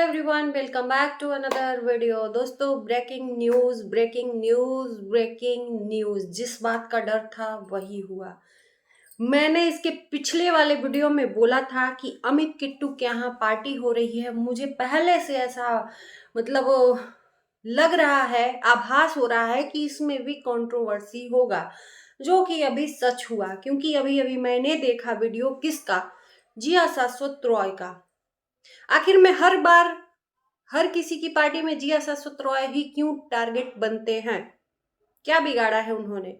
Everyone, welcome back to another video. दोस्तों, breaking news, जिस बात का डर था वही हुआ। मैंने इसके पिछले वाले वीडियो में बोला था कि अमित किट्टू के यहाँ पार्टी हो रही है। मुझे पहले से ऐसा मतलब लग रहा है, आभास हो रहा है कि इसमें भी कंट्रोवर्सी होगा, जो कि अभी सच हुआ। क्योंकि अभी अभी मैंने देखा वीडियो किसका, जिया शाश्वत रॉय का। आखिर में हर बार हर किसी की पार्टी में जिया शाश्वत रॉय ही क्यों टारगेट बनते हैं? क्या बिगाड़ा है उन्होंने?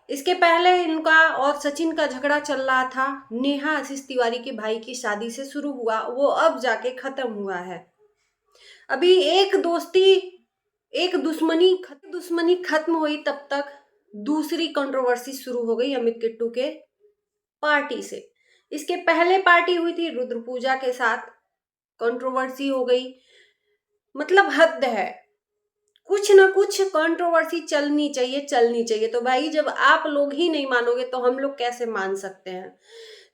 इसके पहले इनका और सचिन का झगड़ा चल रहा था, नेहा आशीष तिवारी के भाई की शादी से शुरू हुआ, वो अब जाके खत्म हुआ है। अभी एक दुश्मनी खत्म हुई, तब तक दूसरी कंट्रोवर्सी शुरू हो गई अमित किट्टू के पार्टी से। इसके पहले पार्टी हुई थी रुद्र पूजा के साथ, कंट्रोवर्सी हो गई। मतलब हद है, कुछ ना कुछ कंट्रोवर्सी चलनी चाहिए। तो भाई, जब आप लोग ही नहीं मानोगे तो हम लोग कैसे मान सकते हैं?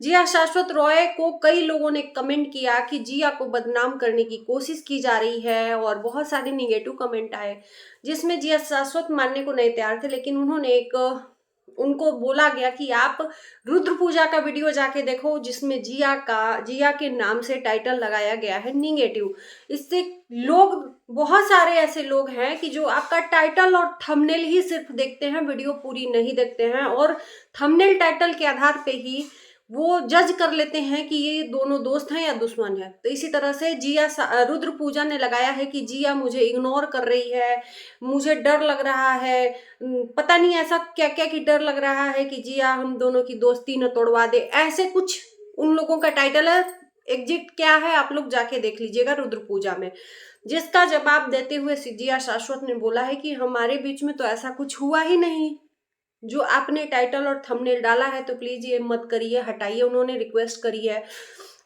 जिया शाश्वत रॉय को कई लोगों ने कमेंट किया कि जिया को बदनाम करने की कोशिश की जा रही है, और बहुत सारे निगेटिव कमेंट आए जिसमें जिया शाश्वत मानने को नहीं तैयार थे। लेकिन उनको बोला गया कि आप रुद्र पूजा का वीडियो जाके देखो, जिसमें जिया के नाम से टाइटल लगाया गया है निगेटिव। इससे बहुत सारे ऐसे लोग हैं कि जो आपका टाइटल और थंबनेल ही सिर्फ देखते हैं, वीडियो पूरी नहीं देखते हैं, और थंबनेल टाइटल के आधार पे ही वो जज कर लेते हैं कि ये दोनों दोस्त हैं या दुश्मन है। तो इसी तरह से रुद्र पूजा ने लगाया है कि जिया मुझे इग्नोर कर रही है, मुझे डर लग रहा है, पता नहीं ऐसा क्या क्या कि डर लग रहा है कि जिया हम दोनों की दोस्ती न तोड़वा दे। ऐसे कुछ उन लोगों का टाइटल है। एग्जिट क्या है आप लोग जाके देख लीजिएगा रुद्र पूजा में, जिसका जवाब देते हुए जिया शाश्वत ने बोला है कि हमारे बीच में तो ऐसा कुछ हुआ ही नहीं। जो आपने टाइटल और थंबनेल डाला है तो प्लीज ये मत करिए, हटाइए, उन्होंने रिक्वेस्ट करी है।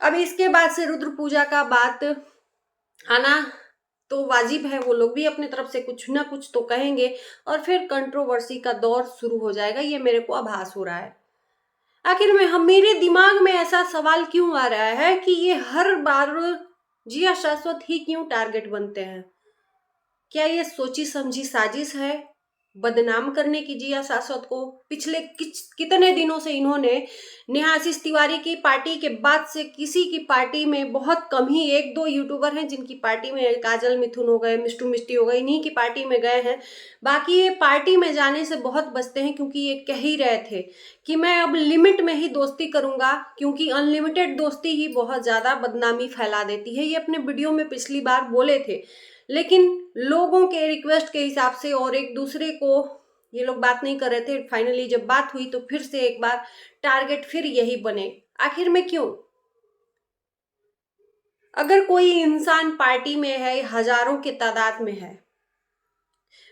अब इसके बाद से रुद्र पूजा का बात आना तो वाजिब है, वो लोग भी अपने तरफ से कुछ ना कुछ तो कहेंगे, और फिर कंट्रोवर्सी का दौर शुरू हो जाएगा। ये मेरे को आभास हो रहा है। आखिर में मेरे दिमाग में ऐसा सवाल क्यों आ रहा है कि ये हर बार जिया शाश्वत ही क्यों टारगेट बनते हैं? क्या ये सोची समझी साजिश है बदनाम करने की जिया शाश्वत को? पिछले कितने दिनों से इन्होंने नेहा आशीष तिवारी की पार्टी के बाद से किसी की पार्टी में, बहुत कम ही एक दो यूट्यूबर हैं जिनकी पार्टी में, काजल मिथुन हो गए, मिष्टू मिष्टी हो गए, इन्हीं की पार्टी में गए हैं। बाकी ये पार्टी में जाने से बहुत बचते हैं, क्योंकि ये कह ही रहे थे कि मैं अब लिमिट में ही दोस्ती करूंगा, क्योंकि अनलिमिटेड दोस्ती ही बहुत ज्यादा बदनामी फैला देती है। ये अपने वीडियो में पिछली बार बोले थे, लेकिन लोगों के रिक्वेस्ट के हिसाब से और एक दूसरे को ये लोग बात नहीं कर रहे थे। फाइनली जब बात हुई तो फिर से एक बार टारगेट फिर यही बने। आखिर में क्यों? अगर कोई इंसान पार्टी में है, हजारों के तादाद में है,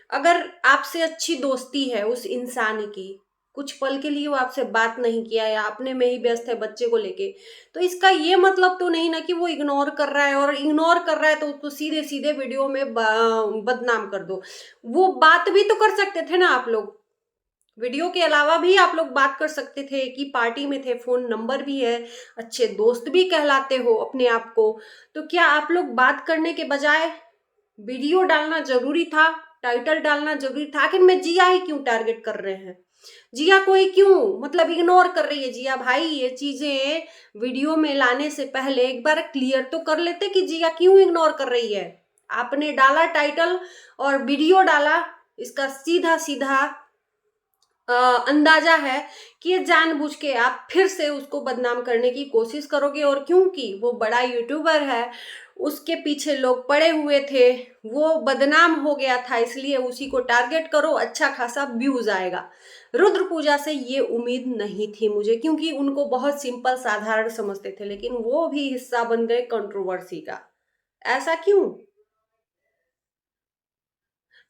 अगर आपसे अच्छी दोस्ती है उस इंसान की, कुछ पल के लिए वो आपसे बात नहीं किया या अपने में ही व्यस्त है बच्चे को लेके, तो इसका ये मतलब तो नहीं ना कि वो इग्नोर कर रहा है, और इग्नोर कर रहा है तो उसको सीधे सीधे वीडियो में बदनाम कर दो। वो बात भी तो कर सकते थे ना आप लोग। वीडियो के अलावा भी आप लोग बात कर सकते थे कि पार्टी में थे, फोन नंबर भी है, अच्छे दोस्त भी कहलाते हो अपने आप को। तो क्या आप लोग बात करने के बजाय वीडियो डालना जरूरी था, टाइटल डालना जरूरी था? आखिर में जिया ही क्यों टारगेट कर रहे हैं? जिया को ही क्यों मतलब इग्नोर कर रही है? जिया भाई, ये चीजें वीडियो में लाने से पहले एक बार क्लियर तो कर लेते कि जिया क्यों इग्नोर कर रही है। आपने डाला टाइटल और वीडियो डाला, इसका सीधा सीधा अंदाजा है कि ये जानबूझ के आप फिर से उसको बदनाम करने की कोशिश करोगे। और क्योंकि वो बड़ा यूट्यूबर है, उसके पीछे लोग पड़े हुए थे, वो बदनाम हो गया था, इसलिए उसी को टारगेट करो, अच्छा खासा व्यूज आएगा। रुद्र पूजा से ये उम्मीद नहीं थी मुझे, क्योंकि उनको बहुत सिंपल साधारण समझते थे, लेकिन वो भी हिस्सा बन गए कंट्रोवर्सी का। ऐसा क्यों?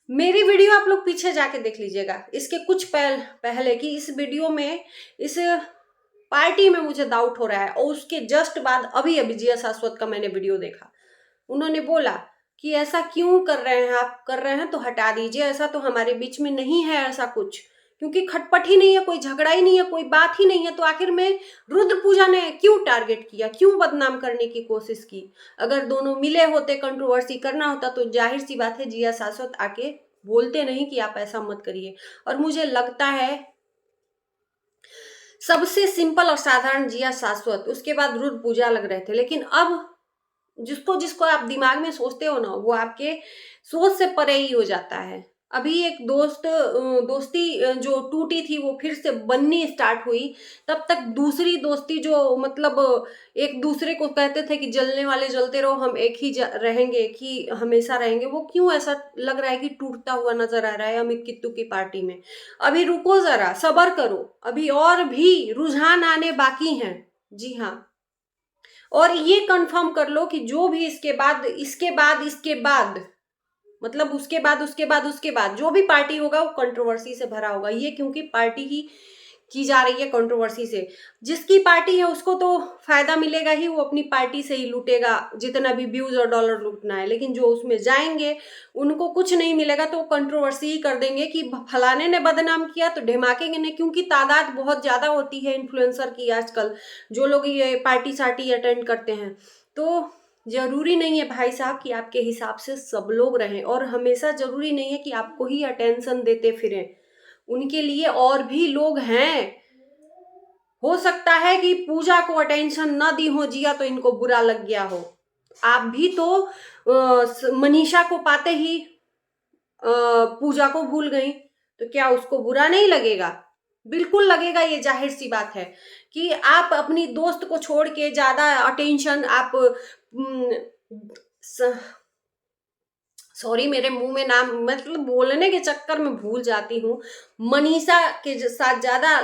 मेरी वीडियो आप लोग पीछे जाके देख लीजिएगा, इसके कुछ पहले की इस वीडियो में, इस पार्टी में मुझे डाउट हो रहा है, और उसके जस्ट बाद अभी अभी जिया शाश्वत का मैंने वीडियो देखा। उन्होंने बोला कि ऐसा क्यों कर रहे हैं आप, कर रहे हैं तो हटा दीजिए, ऐसा तो हमारे बीच में नहीं है ऐसा कुछ, क्योंकि खटपट ही नहीं है, कोई झगड़ा ही नहीं है, कोई बात ही नहीं है, तो आखिर में रुद्र पूजा ने क्यों टारगेट किया, क्यों बदनाम करने की कोशिश की? अगर दोनों मिले होते, कंट्रोवर्सी करना होता, तो जाहिर सी बात है जिया शाश्वत आके बोलते नहीं कि आप ऐसा मत करिए। और मुझे लगता है सबसे सिंपल और साधारण जिया शाश्वत, उसके बाद रुद्र पूजा लग रहे थे, लेकिन अब जिसको जिसको आप दिमाग में सोचते हो ना, वो आपके सोच से परे ही हो जाता है। अभी एक दोस्ती जो टूटी थी वो फिर से बननी स्टार्ट हुई, तब तक दूसरी दोस्ती जो मतलब एक दूसरे को कहते थे कि जलने वाले जलते रहो, हम एक ही रहेंगे, एक ही हमेशा रहेंगे, वो क्यों ऐसा लग रहा है कि टूटता हुआ नजर आ रहा है अमित किट्टू की पार्टी में? अभी रुको जरा, सब्र करो, अभी और भी रुझान आने बाकी हैं। जी हाँ, और ये कंफर्म कर लो कि जो भी इसके बाद मतलब उसके बाद जो भी पार्टी होगा वो कंट्रोवर्सी से भरा होगा। ये क्योंकि पार्टी ही की जा रही है कंट्रोवर्सी से। जिसकी पार्टी है उसको तो फायदा मिलेगा ही, वो अपनी पार्टी से ही लूटेगा जितना भी व्यूज और डॉलर लूटना है, लेकिन जो उसमें जाएंगे उनको कुछ नहीं मिलेगा, तो वो कंट्रोवर्सी ही कर देंगे कि फलाने ने बदनाम किया तो ढेमाकेंगे नहीं, क्योंकि तादाद बहुत ज्यादा होती है इन्फ्लुएंसर की आजकल, जो लोग ये पार्टी सार्टी अटेंड करते हैं। तो जरूरी नहीं है भाई साहब कि आपके हिसाब से सब लोग रहें, और हमेशा जरूरी नहीं है कि आपको ही अटेंशन देते फिरें, उनके लिए और भी लोग हैं। हो सकता है कि पूजा को अटेंशन न दी हो जिया तो इनको बुरा लग गया हो। आप भी तो मनीषा को पाते ही पूजा को भूल गई, तो क्या उसको बुरा नहीं लगेगा? बिल्कुल लगेगा, ये जाहिर सी बात है कि आप अपनी दोस्त को छोड़ के ज्यादा अटेंशन आप सॉरी, मेरे मुंह में नाम मतलब बोलने के चक्कर में भूल जाती हूँ। मनीषा के साथ ज्यादा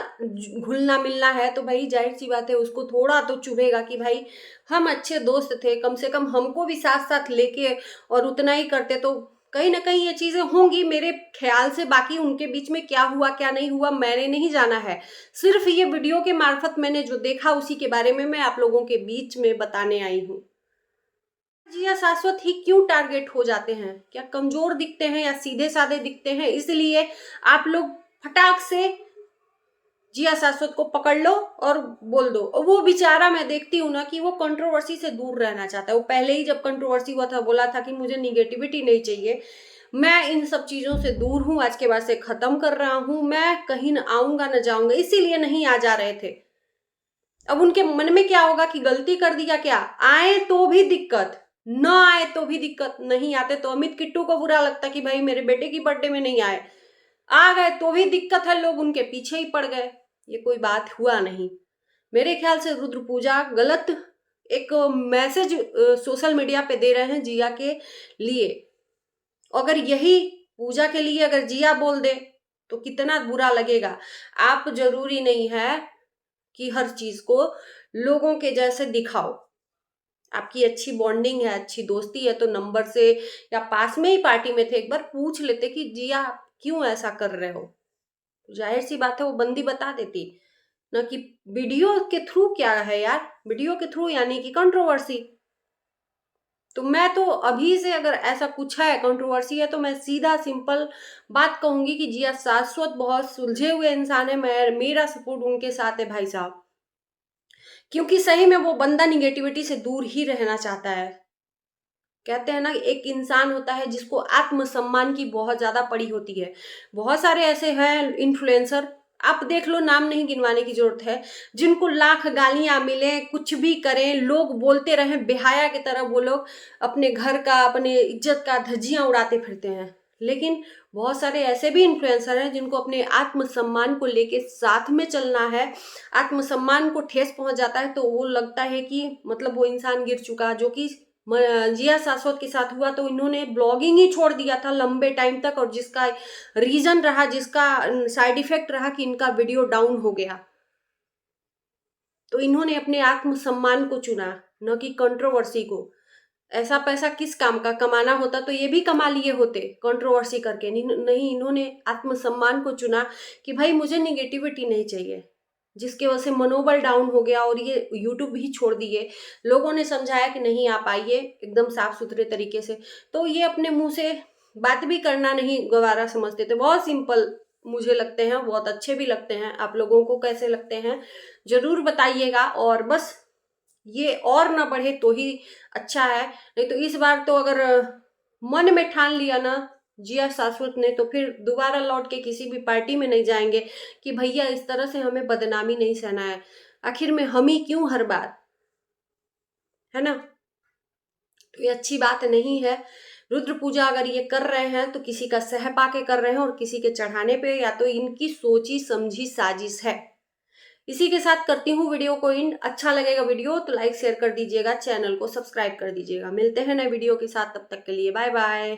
घुलना मिलना है, तो भाई जाहिर सी बात है उसको थोड़ा तो चुभेगा कि भाई हम अच्छे दोस्त थे, कम से कम हमको भी साथ साथ लेके और उतना ही करते, तो कहीं ना कहीं ये चीजें होंगी मेरे ख्याल से। बाकी उनके बीच में क्या हुआ क्या नहीं हुआ मैंने नहीं जाना है, सिर्फ ये वीडियो के मार्फत मैंने जो देखा उसी के बारे में मैं आप लोगों के बीच में बताने आई हूँ। जिया शाश्वत ही क्यों टारगेट हो जाते हैं? क्या कमजोर दिखते हैं या सीधे साधे दिखते हैं, इसलिए आप लोग फटाक से जिया शाश्वत को पकड़ लो और बोल दो? और वो बेचारा, मैं देखती हूँ ना कि वो कंट्रोवर्सी से दूर रहना चाहता है। वो पहले ही जब कंट्रोवर्सी हुआ था बोला था कि मुझे निगेटिविटी नहीं चाहिए, मैं इन सब चीजों से दूर हूँ, आज के बाद से खत्म कर रहा हूँ, मैं कहीं न आऊंगा न जाऊंगा, इसीलिए नहीं आ जा रहे थे। अब उनके मन में क्या होगा कि गलती कर दिया क्या, आए तो भी दिक्कत, न आए तो भी दिक्कत, नहीं आते तो अमित किट्टू को बुरा लगता कि भाई मेरे बेटे की बर्थडे में नहीं आए, आ गए तो भी दिक्कत है, लोग उनके पीछे ही पड़ गए। ये कोई बात हुआ नहीं। मेरे ख्याल से रुद्र पूजा गलत एक मैसेज सोशल मीडिया पे दे रहे हैं जिया के लिए। अगर यही पूजा के लिए अगर जिया बोल दे तो कितना बुरा लगेगा। आप जरूरी नहीं है कि हर चीज को लोगों के जैसे दिखाओ। आपकी अच्छी बॉन्डिंग है, अच्छी दोस्ती है, तो नंबर से या पास में ही पार्टी में थे एक बार पूछ लेते कि जिया आप क्यों ऐसा कर रहे हो, जाहिर सी बात है वो बंदी बता देती ना, कि वीडियो के थ्रू क्या है यार, वीडियो के थ्रू यानी कि कंट्रोवर्सी। तो मैं तो अभी से अगर ऐसा कुछ है कंट्रोवर्सी है तो मैं सीधा सिंपल बात कहूंगी कि जिया शाश्वत बहुत सुलझे हुए इंसान है, मेरा सपोर्ट उनके साथ है भाई साहब, क्योंकि सही में वो बंदा निगेटिविटी से दूर ही रहना चाहता है। कहते हैं ना, एक इंसान होता है जिसको आत्मसम्मान की बहुत ज्यादा पड़ी होती है। बहुत सारे ऐसे हैं इन्फ्लुएंसर, आप देख लो, नाम नहीं गिनवाने की जरूरत है, जिनको लाख गालियां मिले, कुछ भी करें, लोग बोलते रहें, बेहाया की तरह वो लोग अपने घर का, अपने इज्जत का धज्जियां उड़ाते फिरते हैं। लेकिन बहुत सारे ऐसे भी इन्फ्लुएंसर हैं जिनको अपने आत्मसम्मान को लेके साथ में चलना है, आत्मसम्मान को ठेस पहुंच जाता है तो वो लगता है कि मतलब वो इंसान गिर चुका, जो कि जिया शाश्वत के साथ हुआ। तो इन्होंने ब्लॉगिंग ही छोड़ दिया था लंबे टाइम तक, और जिसका रीजन रहा, जिसका साइड इफेक्ट रहा कि इनका वीडियो डाउन हो गया। तो इन्होंने अपने आत्मसम्मान को चुना, न कि कंट्रोवर्सी को। ऐसा पैसा किस काम का कमाना होता तो ये भी कमा लिए होते कंट्रोवर्सी करके, नहीं, इन्होंने आत्मसम्मान को चुना कि भाई मुझे निगेटिविटी नहीं चाहिए, जिसके वजह से मनोबल डाउन हो गया और ये यूट्यूब ही छोड़ दिए। लोगों ने समझाया कि नहीं आप आइए एकदम साफ सुथरे तरीके से, तो ये अपने मुंह से बात भी करना नहीं गवारा समझते थे। बहुत सिंपल मुझे लगते हैं, बहुत अच्छे भी लगते हैं। आप लोगों को कैसे लगते हैं जरूर बताइएगा। और बस ये और ना बढ़े तो ही अच्छा है, नहीं तो इस बार तो अगर मन में ठान लिया ना जिया शाश्वत ने, तो फिर दोबारा लौट के किसी भी पार्टी में नहीं जाएंगे कि भैया इस तरह से हमें बदनामी नहीं सहना है। आखिर में हम ही क्यों हर बार, है ना। तो ये अच्छी बात नहीं है। रुद्र पूजा अगर ये कर रहे हैं तो किसी का सह पाके कर रहे हैं और किसी के चढ़ाने पे, या तो इनकी सोची समझी साजिश है। इसी के साथ करती हूँ वीडियो को एंड। अच्छा लगेगा वीडियो तो लाइक शेयर कर दीजिएगा, चैनल को सब्सक्राइब कर दीजिएगा। मिलते हैं नए वीडियो के साथ, तब तक के लिए बाय बाय।